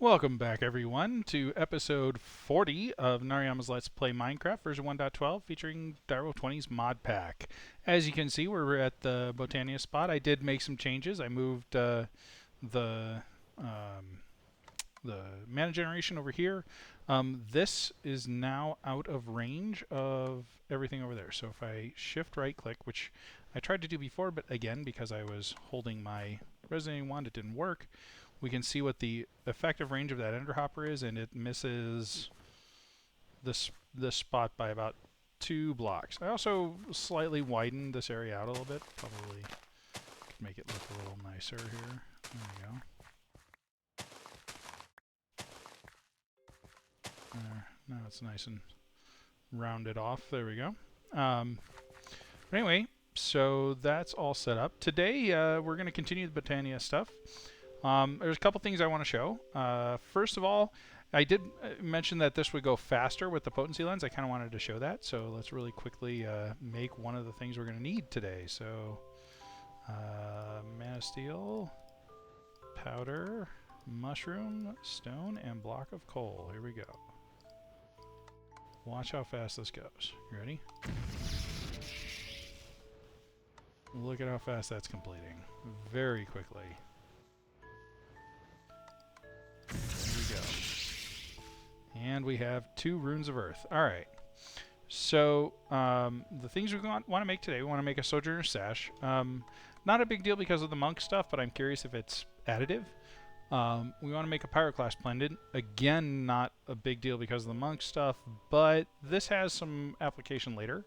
Welcome back, everyone, to episode 40 of Nariyama's Let's Play Minecraft version 1.12 featuring Darrow 20's mod pack. As you can see, we're at the Botania spot. I did make some changes. I moved the um, the mana generation over here. This is now out of range of everything over there. So if I shift right click, which I tried to do before, but again, because I was holding my resonating wand, it didn't work. We can see what the effective range of that ender hopper is, and it misses this spot by about 2 blocks. I also slightly widened this area out a little bit. Probably could make it look a little nicer here. There we go. Now it's nice and rounded off. There we go. Anyway, so that's all set up. Today we're going to continue the Botania stuff. There's a couple things I want to show. First of all, I did mention that this would go faster with the potency lens. I kind of wanted to show that, so let's really quickly make one of the things we're going to need today. So, Terrasteel, powder, mushroom, stone, and block of coal. Here we go. Watch how fast this goes. You ready? Look at how fast that's completing. Very quickly. And we have 2 runes of earth. Alright. So, the things we want to make today, we want to make a sojourner's sash. Not a big deal because of the monk stuff, but I'm curious if it's additive. We want to make a pyroclast pendant. Again, not a big deal because of the monk stuff, but this has some application later.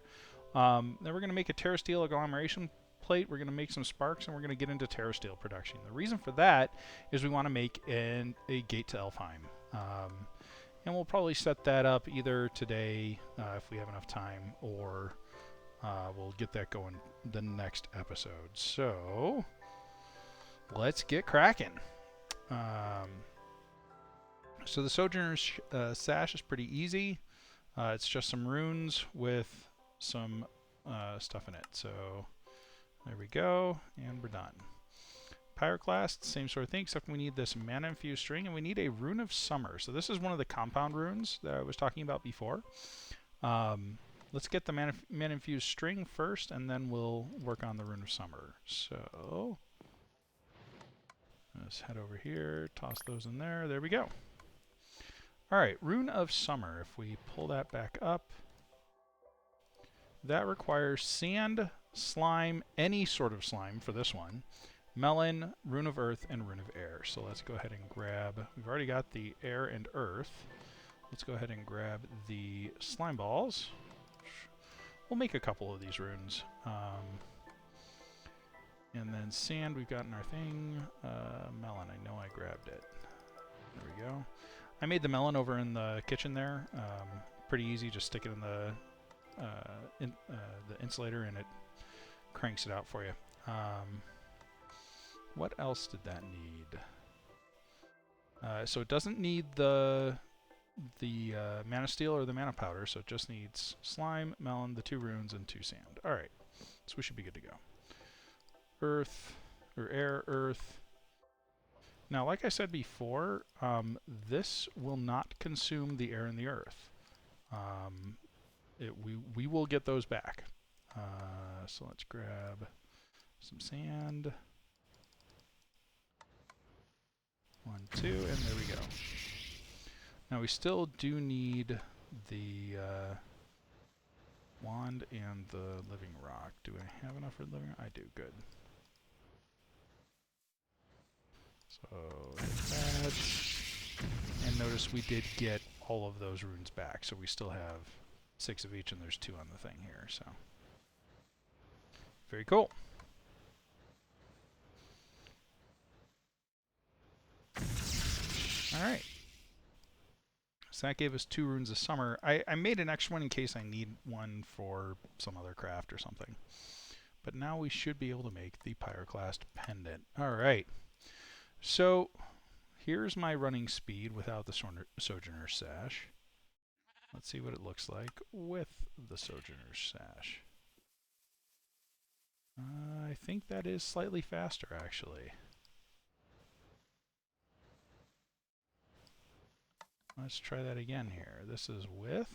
Then we're going to make a Terrasteel agglomeration plate. We're going to make some sparks, and we're going to get into Terrasteel production. The reason for that is we want to make a gate to Aelfheim. And we'll probably set that up either today if we have enough time, or we'll get that going the next episode. So let's get cracking. So the Sojourner's sash is pretty easy. It's just some runes with some stuff in it. So there we go, and we're done. Pyroclast, same sort of thing, except we need this mana infused string, and we need a rune of summer. So this is one of the compound runes that I was talking about before. Let's get the mana infused string first, and then we'll work on the rune of summer. So let's head over here, toss those in there. There we go. All right, rune of summer. If we pull that back up, that requires sand, slime, any sort of slime for this one. Melon, rune of earth, and rune of air. So let's go ahead and grab, we've already got the air and earth. Let's go ahead and grab the slime balls. We'll make a couple of these runes. And then sand, we've got in our thing. Melon, I know I grabbed it. There we go. I made the melon over in the kitchen there. Pretty easy, just stick it in the insulator and it cranks it out for you. What else did that need? So it doesn't need the mana steel or the mana powder, so it just needs slime, melon, the 2 runes, and 2 sand. Alright, so we should be good to go. Earth, or air, earth. Now, like I said before, this will not consume the air and the earth. We will get those back. So let's grab some sand. 1, 2, and there we go. Now we still do need the wand and the living rock. Do I have enough for the living rock? I do, good. So hit that. And notice we did get all of those runes back, so we still have 6 of each, and there's 2 on the thing here, so. Very cool. Alright. So that gave us 2 runes of summer. I made an extra one in case I need one for some other craft or something. But now we should be able to make the Pyroclast pendant. Alright. So here's my running speed without the Sojourner's sash. Let's see what it looks like with the Sojourner's sash. I think that is slightly faster, actually. Let's try that again here. This is with.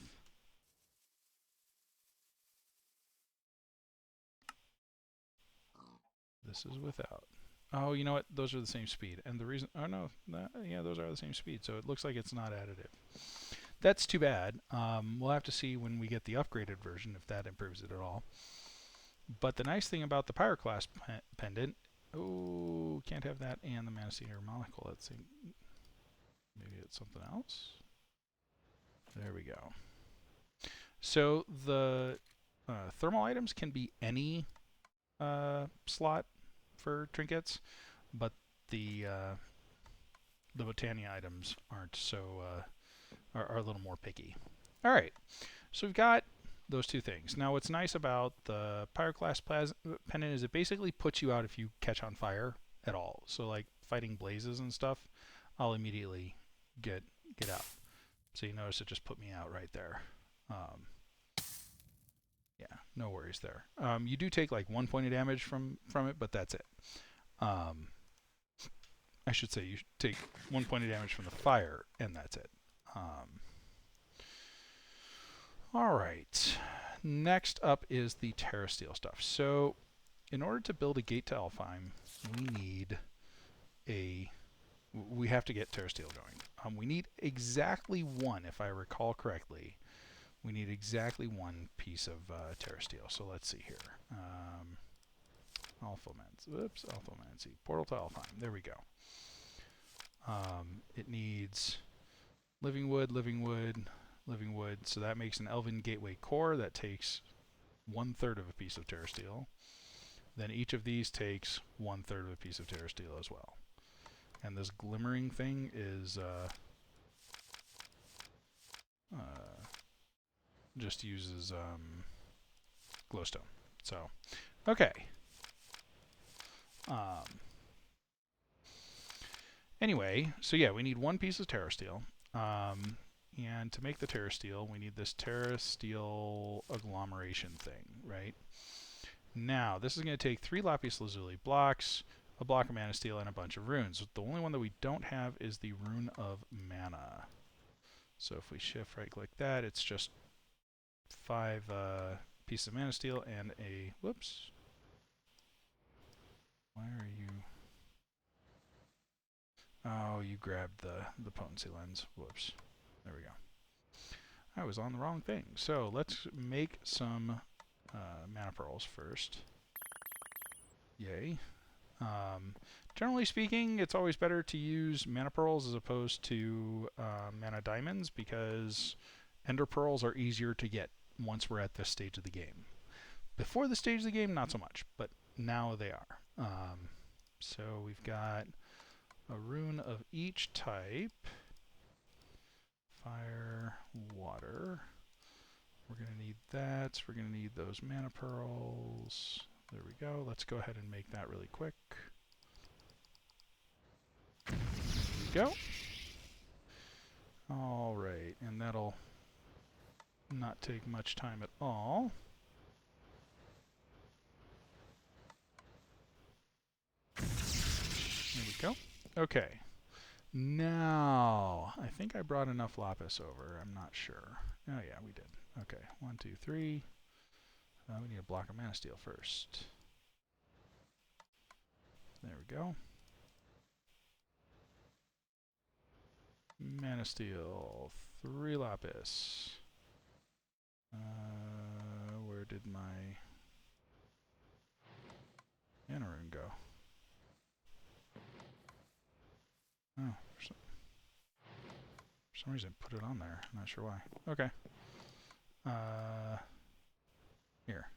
This is without. Oh, you know what? Those are the same speed. And the reason... Oh, no. Yeah, those are the same speed. So it looks like it's not additive. That's too bad. We'll have to see when we get the upgraded version if that improves it at all. But the nice thing about the Pyroclast pendant... Oh, can't have that and the Manacinator molecule. Let's see. Maybe it's something else. There we go. So the thermal items can be any slot for trinkets, but the Botania items aren't, so are a little more picky. All right, so we've got those two things. Now, what's nice about the Pyroclast pendant is it basically puts you out if you catch on fire at all. So, like fighting blazes and stuff, I'll immediately get out. So you notice it just put me out right there. Yeah, no worries there. You do take like 1 point of damage from it, but that's it. I should say you take 1 point of damage from the fire, and that's it. All right. Next up is the Terrasteel stuff. So, in order to build a gate to Aelfheim, we have to get Terrasteel going. We need exactly one, if I recall correctly. We need exactly one piece of Terrasteel. So let's see here. Alphamancy. Portal to Aelfheim. There we go. It needs living wood. So that makes an Elven Gateway core that takes 1/3 of a piece of Terrasteel. Then each of these takes 1/3 of a piece of Terrasteel as well. And this glimmering thing is just uses glowstone. So, okay. Anyway, so yeah, we need one piece of Terrasteel. And to make the Terrasteel, we need this Terrasteel agglomeration thing, right? Now, this is going to take 3 lapis lazuli blocks, a block of mana steel, and a bunch of runes. The only one that we don't have is the rune of mana. So if we shift right click that, it's just 5 pieces of mana steel and a... Whoops. Why are you... Oh, you grabbed the potency lens. Whoops. There we go. I was on the wrong thing. So let's make some mana pearls first. Yay. Generally speaking, it's always better to use mana pearls as opposed to mana diamonds because ender pearls are easier to get once we're at this stage of the game. Before the stage of the game, not so much, but now they are. So we've got a rune of each type. Fire, water. We're going to need that. We're going to need those mana pearls. There we go. Let's go ahead and make that really quick. There we go. All right, and that'll not take much time at all. There we go. Okay. Now, I think I brought enough lapis over. I'm not sure. Oh, yeah, we did. Okay, 1, 2, 3. We need a block of mana steel first. There we go. Mana steel, 3 lapis. Where did my mana rune go? Oh, for some reason I put it on there. I'm not sure why. Okay. Here.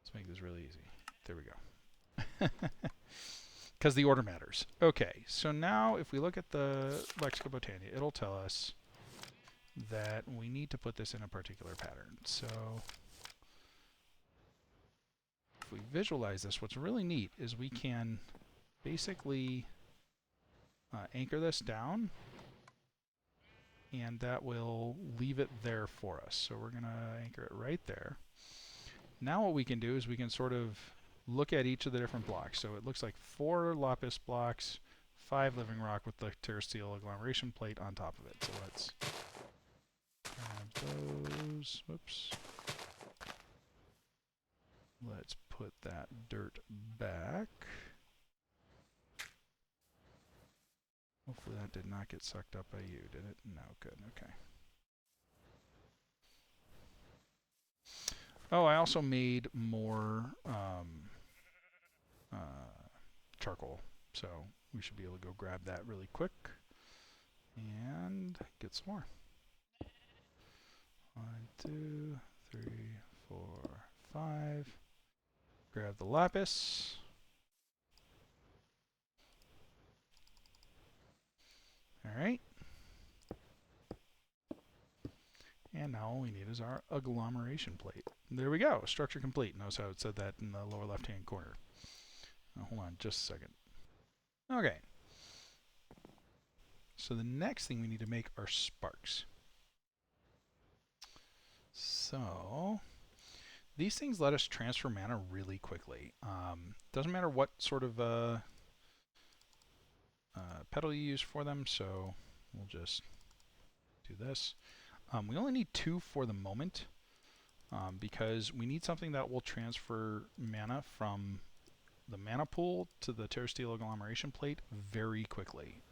Let's make this really easy. There we go. Because the order matters. Okay, so now if we look at the Lexica Botania, it'll tell us that we need to put this in a particular pattern. So if we visualize this, what's really neat is we can basically anchor this down, and that will leave it there for us. So we're going to anchor it right there. Now what we can do is we can sort of look at each of the different blocks. So it looks like 4 lapis blocks, 5 living rock with the Terrasteel agglomeration plate on top of it. So let's grab those. Whoops. Let's put that dirt back. Hopefully that did not get sucked up by you, did it? No, good, okay. Oh, I also made more charcoal, so we should be able to go grab that really quick and get some more. 1, 2, 3, 4, 5. Grab the lapis. Alright. And now all we need is our agglomeration plate. There we go. Structure complete. Notice how it said that in the lower left-hand corner. Now, hold on just a second. Okay. So the next thing we need to make are sparks. So these things let us transfer mana really quickly. Doesn't matter what sort of petal you use for them, so we'll just do this. We only need 2 for the moment because we need something that will transfer mana from the mana pool to the Terrasteel agglomeration plate very quickly.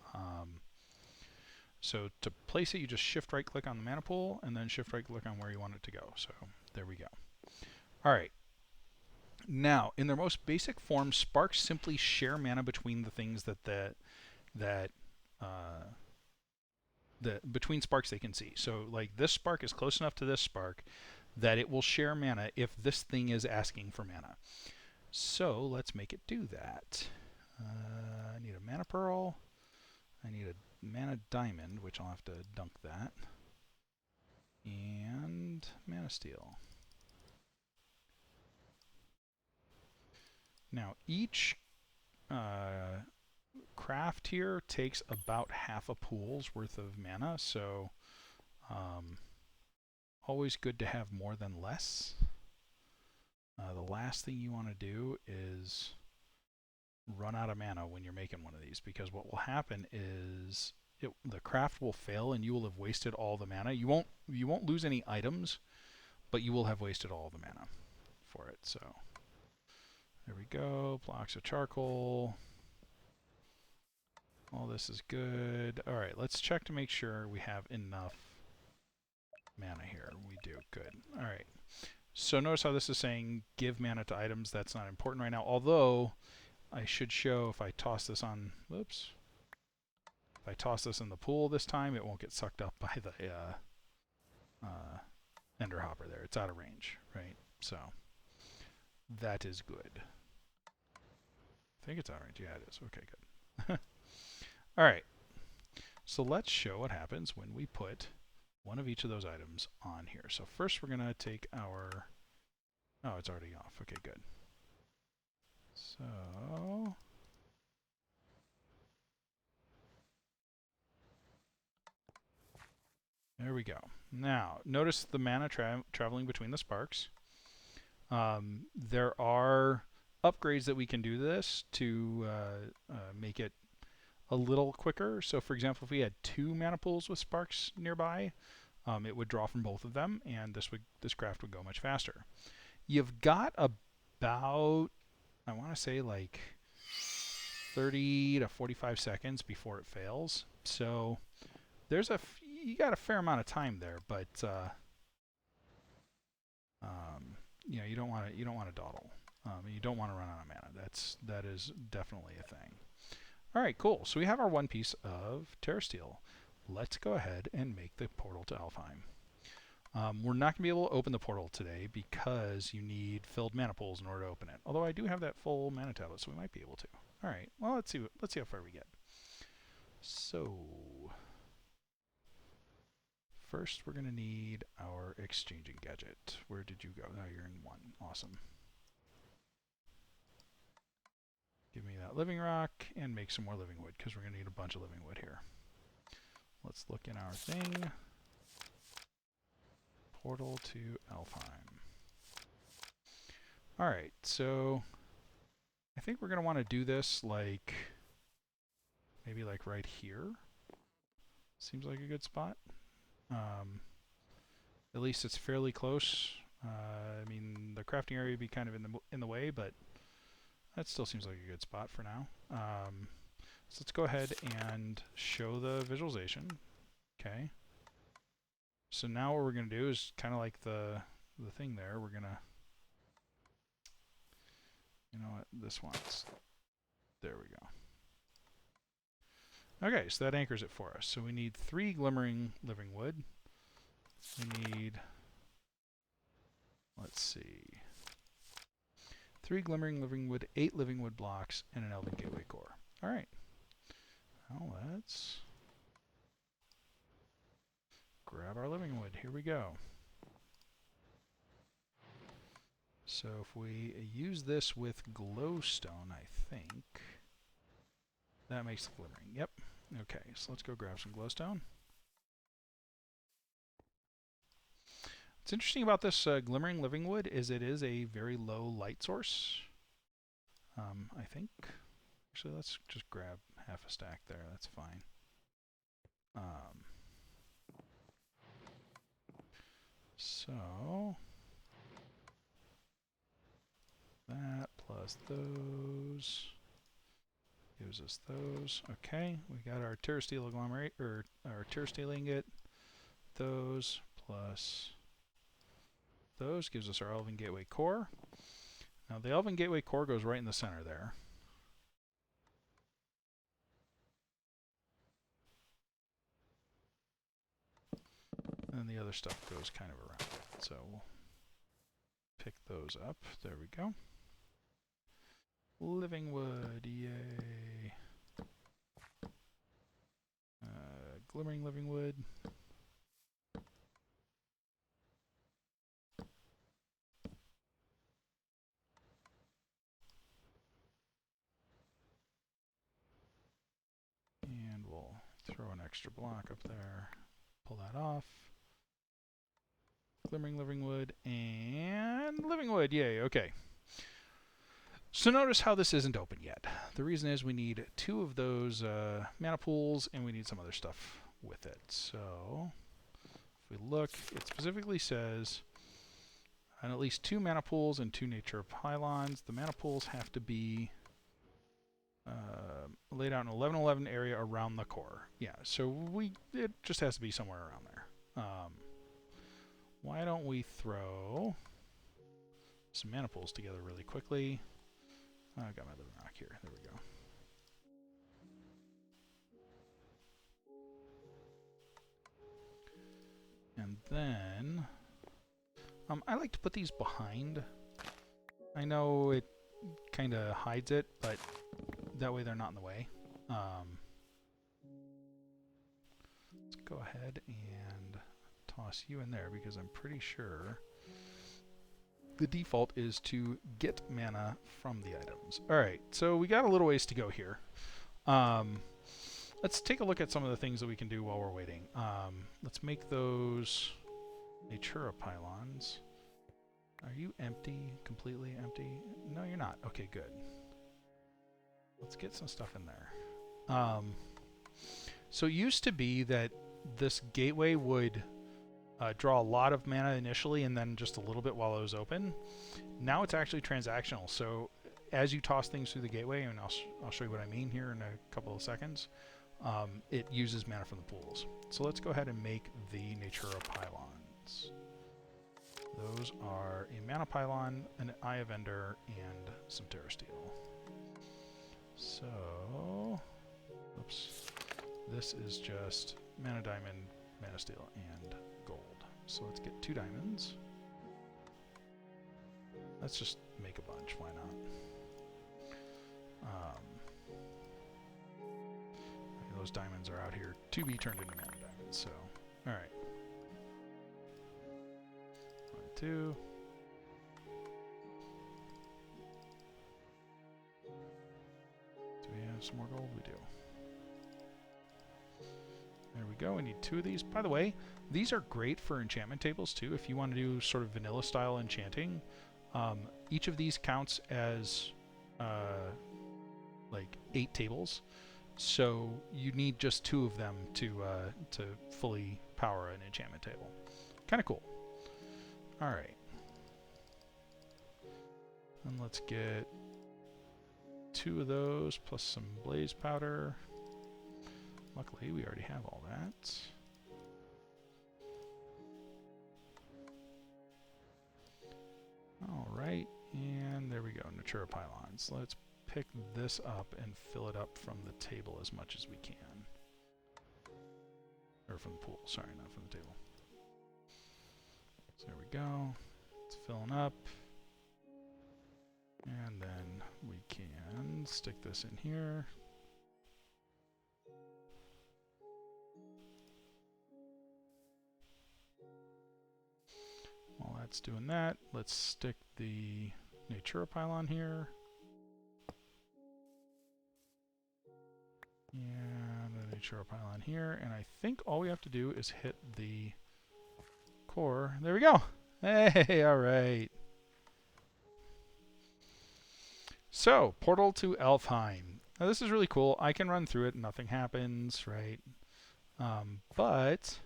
So to place it, you just shift right click on the mana pool and then shift right click on where you want it to go. So there we go. All right. Now, in their most basic form, sparks simply share mana between the things between sparks they can see. So like this spark is close enough to this spark that it will share mana if this thing is asking for mana. So let's make it do that. I need a mana pearl. I need a mana diamond, which I'll have to dunk that. And mana steel. Now each craft here takes about half a pool's worth of mana, so always good to have more than less. The last thing you want to do is run out of mana when you're making one of these, because what will happen is the craft will fail and you will have wasted all the mana. You won't lose any items, but you will have wasted all the mana for it. So there we go. Blocks of charcoal. All this is good. All right, let's check to make sure we have enough mana here. We do. Good. All right. So notice how this is saying give mana to items. That's not important right now, although I should show if I toss this on, whoops. If I toss this in the pool this time, it won't get sucked up by the ender hopper there. It's out of range, right? So that is good. I think it's out of range. Yeah, it is. Okay, good. All right. So let's show what happens when we put one of each of those items on here. So first we're going to take our... Oh, it's already off. Okay, good. So... there we go. Now, notice the mana traveling between the sparks. There are upgrades that we can do this to make it a little quicker. So for example, if we had 2 mana pools with sparks nearby, it would draw from both of them, and this craft would go much faster. You've got about, I want to say like 30 to 45 seconds before it fails. So there's you got a fair amount of time there, but you know, you don't want to dawdle. You don't want to run out of mana. That is definitely a thing. All right, cool. So we have our one piece of Terrasteel. Let's go ahead and make the portal to Aelfheim. We're not going to be able to open the portal today because you need filled mana pools in order to open it. Although I do have that full mana tablet, so we might be able to. All right. Well, let's see how far we get. So first, we're going to need our exchanging gadget. Where did you go? Oh, you're in 1. Awesome. Give me that living rock and make some more living wood, because we're going to need a bunch of living wood here. Let's look in our thing. Portal to Aelfheim. Alright, so I think we're going to want to do this like maybe like right here. Seems like a good spot. At least it's fairly close. I mean, the crafting area would be kind of in the way, but that still seems like a good spot for now. So let's go ahead and show the visualization. Okay. So now what we're going to do is kind of like the thing there. We're going to, you know what, this one's, there we go. Okay, so that anchors it for us. So we need 3 glimmering living wood. We need, let's see, 3 glimmering living wood, 8 living wood blocks, and an elven gateway core. All right. Now let's grab our living wood. Here we go. So if we use this with glowstone, I think that makes the glimmering. Yep. Okay, so let's go grab some glowstone. What's interesting about this glimmering living wood is it is a very low light source. I think. Actually, let's just grab half a stack there. That's fine. So that plus those gives us those. Okay, we got our Terrasteel agglomerate, or our Terrasteel ingot. Those plus those gives us our Elven Gateway core. Now the Elven Gateway core goes right in the center there. And the other stuff goes kind of around it. So we'll pick those up. There we go. Living wood, yay. Glimmering living wood. And we'll throw an extra block up there. Pull that off. Glimmering living wood and living wood, yay, okay. So notice how this isn't open yet. The reason is we need 2 of those mana pools and we need some other stuff with it. So if we look, it specifically says on at least 2 mana pools and 2 nature pylons. The mana pools have to be laid out in an 11-11 area around the core. Yeah, so it just has to be somewhere around there. Why don't we throw some mana pools together really quickly? I've got my living rock here. There we go. And then I like to put these behind. I know it kind of hides it, but that way they're not in the way. Let's go ahead and toss you in there because I'm pretty sure the default is to get mana from the items. Alright, so we got a little ways to go here. Let's take a look at some of the things that we can do while we're waiting. Let's make those Natura pylons. Are you empty? Completely empty? No, you're not. Okay, good. Let's get some stuff in there. So it used to be that this gateway would draw a lot of mana initially and then just a little bit while it was open. Now it's actually transactional. So as you toss things through the gateway, and I'll show you what I mean here in a couple of seconds, it uses mana from the pools. So let's go ahead and make the Natura pylons. Those are a mana pylon, an Eye of Ender, and some Terrasteel. So, oops, this is just mana diamond, mana steel, and gold. So let's get 2 diamonds. Let's just make a bunch, why not? Those diamonds are out here to be turned into mana diamonds, so, alright. 1, 2. Do we have some more gold? We do. There we go. We need 2 of these. By the way, these are great for enchantment tables too. If you want to do sort of vanilla style enchanting, each of these counts as like 8 tables. So you need just 2 of them to fully power an enchantment table. Kind of cool. All right. And let's get 2 of those plus some blaze powder. Luckily, we already have all that. All right, and there we go, Natura pylons. Let's pick this up and fill it up from the table as much as we can. Or from the pool, sorry, not from the table. So there we go. It's filling up. And then we can stick this in here. While that's doing that, let's stick the Natura pylon here. And the Natura pylon here. And I think all we have to do is hit the core. There we go. Hey, all right. So, portal to Aelfheim. Now this is really cool. I can run through it and nothing happens, right? But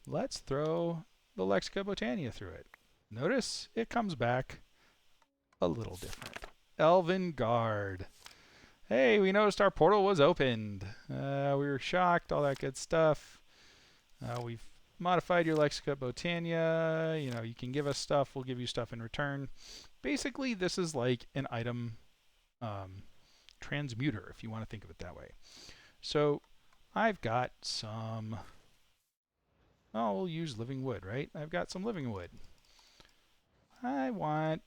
let's throw the Lexica Botania through it. Notice it comes back a little different. Elven Guard. Hey, we noticed our portal was opened. We were shocked, all that good stuff. We've modified your Lexica Botania. You know, you can give us stuff, we'll give you stuff in return. Basically, this is like an item transmuter, if you want to think of it that way. So I've got some, oh, we'll use living wood, right? I've got some living wood. I want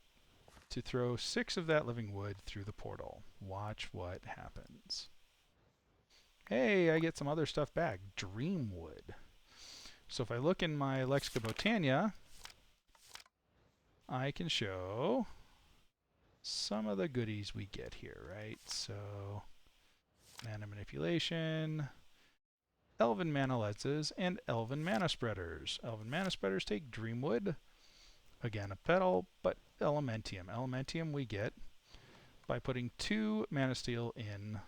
to throw 6 of that living wood through the portal. Watch what happens. Hey, I get some other stuff back. Dream wood. So if I look in my Lexica Botania, I can show some of the goodies we get here, right? So, mana manipulation, elven mana lenses, and elven mana spreaders. Elven mana spreaders take Dreamwood, again a petal, but Elementium. Elementium we get by putting 2 mana steel in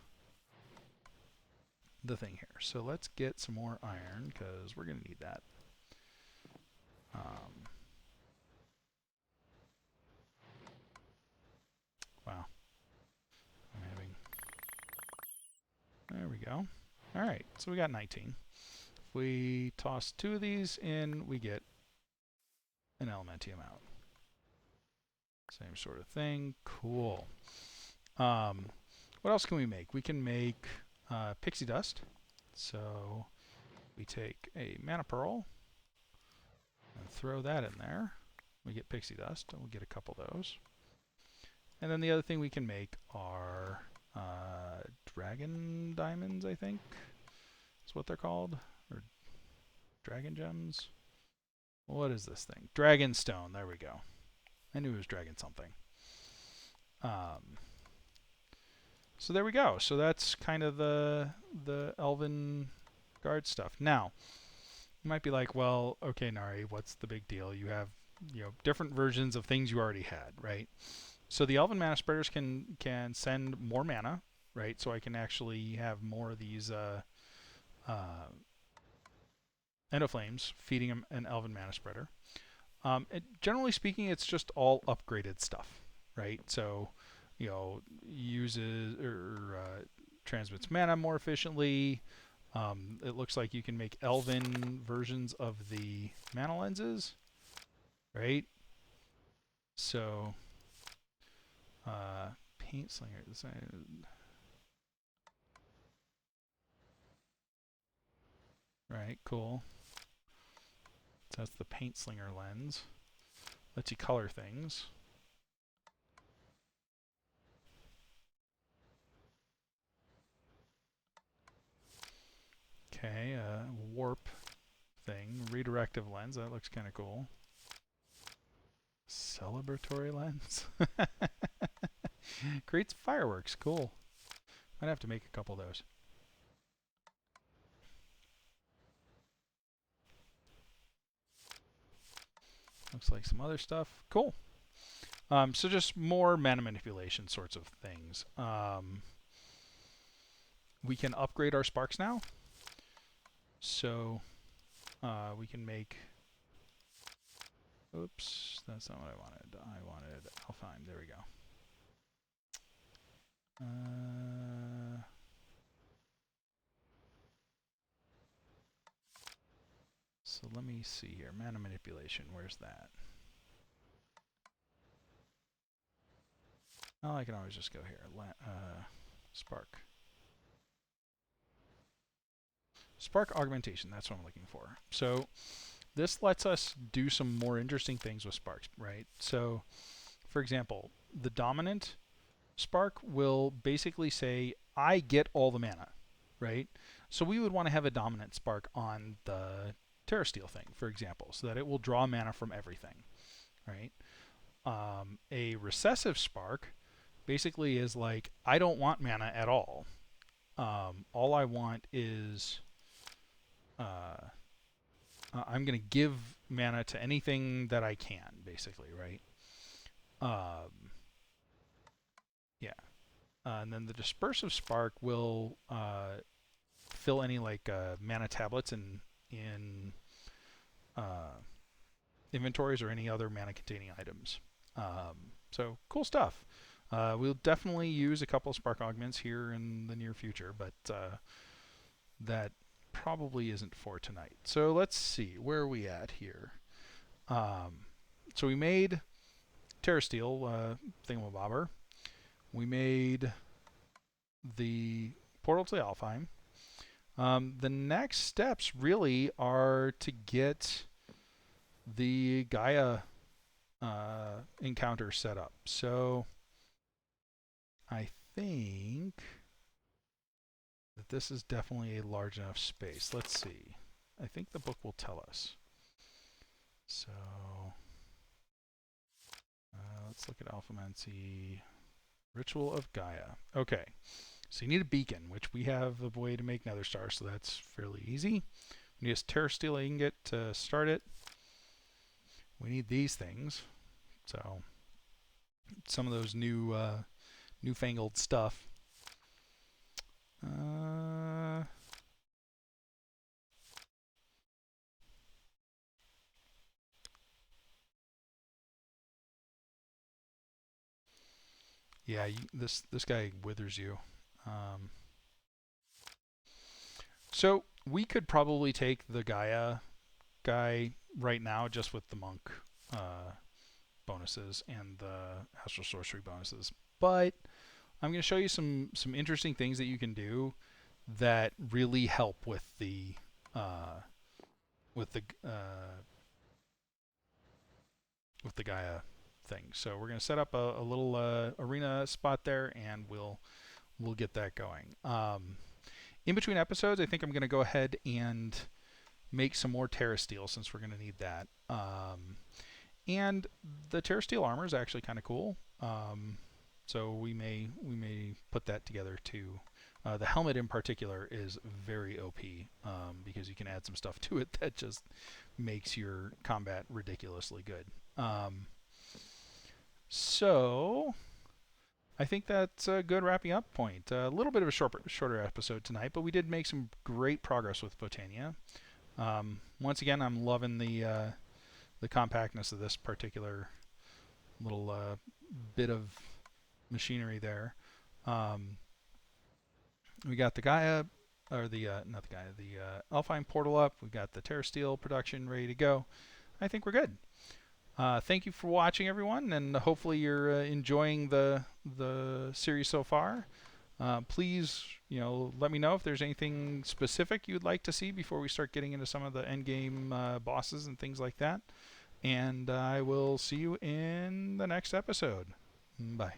the thing here. So let's get some more iron, because we're going to need that. Wow. I'm having... There we go. Alright, so we got 19. If we toss 2 of these in, we get an Elementium out. Same sort of thing. Cool. What else can we make? We can make pixie dust. So we take a mana pearl and throw that in there. We get pixie dust, and we'll get a couple of those. And then the other thing we can make are dragon diamonds, I think is what they're called, or dragon gems. What is this thing? Dragon stone. There we go. I knew it was dragon something. So there we go. So that's kind of the Elven Guard stuff. Now, you might be like, well, okay, Nari, what's the big deal? You have, you know, different versions of things you already had, right? So the Elven Mana Spreaders can send more mana, right? So I can actually have more of these Endoflames feeding an Elven Mana Spreader. Generally speaking, it's just all upgraded stuff, right? So, you know, uses or transmits mana more efficiently. It looks like you can make Elven versions of the mana lenses, right? So, paint slinger. Right, cool. So that's the paint slinger lens. Lets you color things. Okay, warp thing. Redirective lens. That looks kind of cool. Celebratory lens. Creates fireworks. Cool. Might have to make a couple of those. Looks like some other stuff. Cool. So just more mana manipulation sorts of things. we can upgrade our sparks now. So we can make... Oops, that's not what I wanted. I wanted Aelfheim. There we go. So let me see here. Mana manipulation. Where's that? Oh, I can always just go here. Spark. Spark augmentation. That's what I'm looking for. So this lets us do some more interesting things with sparks, right? So, for example, the dominant spark will basically say, I get all the mana, right? So we would want to have a dominant spark on the Terrasteel thing, for example, so that it will draw mana from everything, right? A recessive spark basically is like, I don't want mana at all. All I want is... I'm going to give mana to anything that I can, basically, right? Yeah. And then the dispersive spark will fill any like mana tablets in inventories or any other mana containing items. So cool stuff. We'll definitely use a couple of spark augments here in the near future, but that probably isn't for tonight. So let's see, where are we at here? So we made Terrasteel thingamabobber. We made the portal to Aelfheim. The next steps really are to get the Gaia encounter set up. So I think that this is definitely a large enough space. Let's see. I think the book will tell us. So let's look at Alphamancy. Ritual of Gaia. Okay. So you need a beacon, which we have a way to make Nether Star, so that's fairly easy. We need a Terrasteel ingot to start it. We need these things. So some of those new newfangled stuff. Yeah, this guy withers you. So we could probably take the Gaia guy right now just with the monk bonuses and the astral sorcery bonuses, but I'm going to show you some interesting things that you can do that really help with the Gaia thing. So we're going to set up a little arena spot there, and we'll get that going. In between episodes, I think I'm going to go ahead and make some more Terrasteel since we're going to need that. And the Terrasteel armor is actually kind of cool. So we may put that together too. The helmet in particular is very OP because you can add some stuff to it that just makes your combat ridiculously good. So I think that's a good wrapping up point. A little bit of a shorter episode tonight, but we did make some great progress with Botania. Once again, I'm loving the compactness of this particular little bit of machinery there. We got the Gaia, or the not the Gaia, the Aelfheim portal up. We got the Terrasteel production ready to go. I think we're good. Thank you for watching, everyone, and hopefully you're enjoying the series so far. Please, let me know if there's anything specific you'd like to see before we start getting into some of the end game bosses and things like that. And I will see you in the next episode. Bye.